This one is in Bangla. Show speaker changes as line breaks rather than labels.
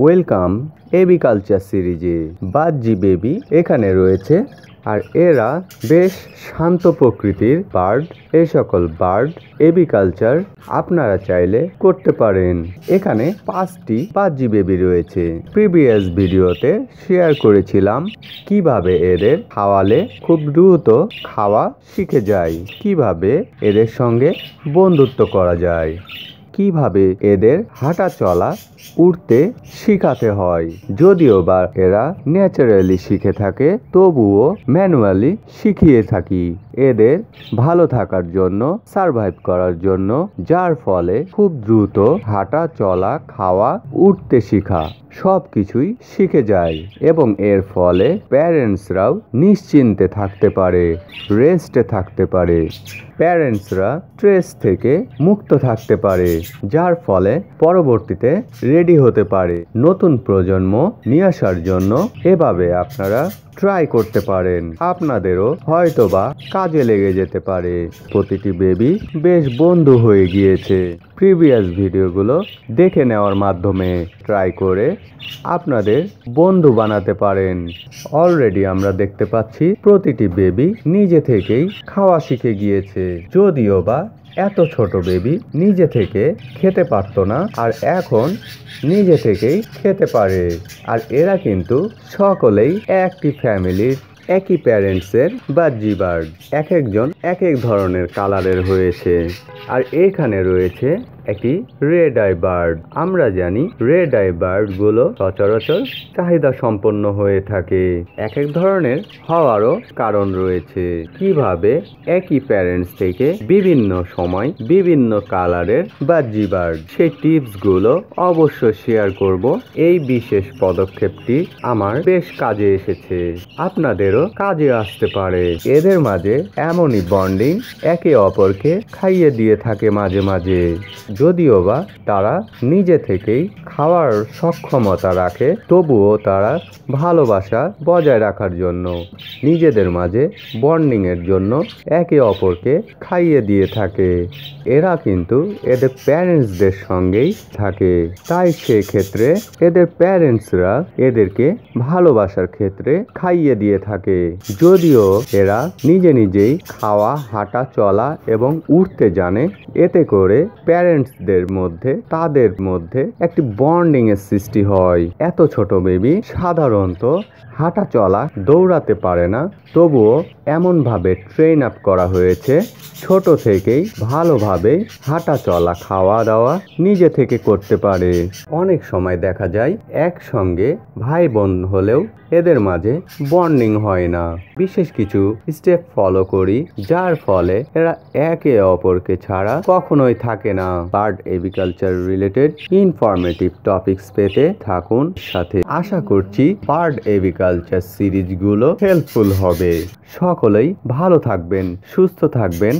ওয়েলকাম এবি কালচার সিরিজে। বাজ্জি বেবি এখানে রয়েছে, আর এরা বেশ শান্ত প্রকৃতির বার্ড। এই সকল বার্ড এবি কালচার আপনারা চাইলে করতে পারেন। এখানে 5টি বাজ্জি বেবি রয়েছে। প্রিভিয়াস ভিডিওতে শেয়ার করেছিলাম কিভাবে এদের খাওয়ালে খুব দ্রুত খাওয়া শিখে যায়, কিভাবে এদের সঙ্গে বন্ধুত্ব করা যায়, কিভাবে এদের হাঁটা চলা উঠতে শিখাতে হয়। যদিও বা এরা ন্যাচারালি শিখে থাকে, তবুও ম্যানুয়ালি শিখিয়ে থাকি এদের ভালো থাকার জন্য, সারভাইভ করার জন্য, যার ফলে খুব দ্রুত হাঁটা চলা খাওয়া উঠতে শিখা সব কিছুই শিখে যায় এবং এর ফলে প্যারেন্টসরাও নিশ্চিন্তে থাকতে পারে, রেস্টে থাকতে পারে। প্যারেন্টসরা স্ট্রেস থেকে মুক্ত থাকতে পারে, যার ফলে পরবর্তীতে রেডি হতে পারে নতুন প্রজন্ম নিয়ে আসার জন্য। এভাবে আপনারা ট্রাই করতে পারেন, আপনাদেরও হয়তোবা কাজে লেগে যেতে পারে। প্রতিটি বেবি বেশ বন্ধু হয়ে গিয়েছে। প্রিভিয়াস ভিডিওগুলো দেখে নেওয়ার মাধ্যমে ট্রাই করে আপনাদের বন্ধু বানাতে পারেন। অলরেডি আমরা দেখতে পাচ্ছি প্রতিটি বেবি নিজে থেকেই খাওয়া শিখে গিয়েছে। যদিও বা এত ছোট বেবি নিজে থেকে খেতে পারতো না, আর এখন নিজে থেকেই খেতে পারে। আর এরা কিন্তু সকলেই একটি ফ্যামিলির, একই প্যারেন্টসের বাজ্জি বার্ড। এক একজন এক এক ধরনের কালারের হয়েছে। আর এখানে রয়েছে একটি রেড আই বার্ড। আমরা জানি রেড আই বার্ড গুলো সচরাচর চাহিদা সম্পন্ন হয়ে থাকে। এক এক ধরনের হওয়ারও কারণ রয়েছে। কিভাবে একই প্যারেন্টস থেকে বিভিন্ন সময় বিভিন্ন কালারের বাজ্জি বার্ড, সেই টিপস গুলো অবশ্য শেয়ার করব। এই বিশেষ পদক্ষেপটি আমার বেশ কাজে এসেছে, আপনাদেরও কাজে আসতে পারে। এদের মাঝে এমনই বন্ডিং, একে অপরকে খাইয়ে দিয়ে থাকে মাঝে মাঝে। যদিও বা তারা নিজে থেকেই খাওয়ার সক্ষমতা রাখে, তবুও তারা ভালোবাসা বজায় রাখার জন্য, নিজেদের মাঝে বন্ডিং এর জন্য একে অপরকে খাইয়ে দিয়ে থাকে। এরা কিন্তু এদের প্যারেন্টসদের সঙ্গেই থাকে, তাই সেক্ষেত্রে এদের প্যারেন্টসরা এদেরকে ভালোবাসার ক্ষেত্রে খাইয়ে দিয়ে থাকে। যদিও এরা নিজে নিজেই খাওয়া, হাঁটা চলা এবং উঠতে জানে, এতে করে প্যারেন্টসদের মধ্যে, তাদের মধ্যে একটি বন্ডিং এর সৃষ্টি হয়। এত ছোট বেবি সাধারণত হাঁটা চলা, দৌড়াতে পারে না, তবুও এমনভাবে ট্রেন আপ করা হয়েছে ছোট থেকেই ভালোভাবে হাঁটা চলা, খাওয়া দাওয়া নিজে থেকে করতে পারে। অনেক সময় দেখা যায় একসঙ্গে ভাই বোন হলেও এদের মাঝে বন্ডিং হয় না। বিশেষ কিছু স্টেপ ফলো করি, যার ফলে এরা একে অপরকে ছাড়া কখনোই থাকে না। Bird aviculture related informative topics পেতে থাকুন সাথে। আশা করছি বার্ড এভিকালচার সিরিজগুলো হেল্পফুল হবে। সকলেই ভালো থাকবেন, সুস্থ থাকবেন।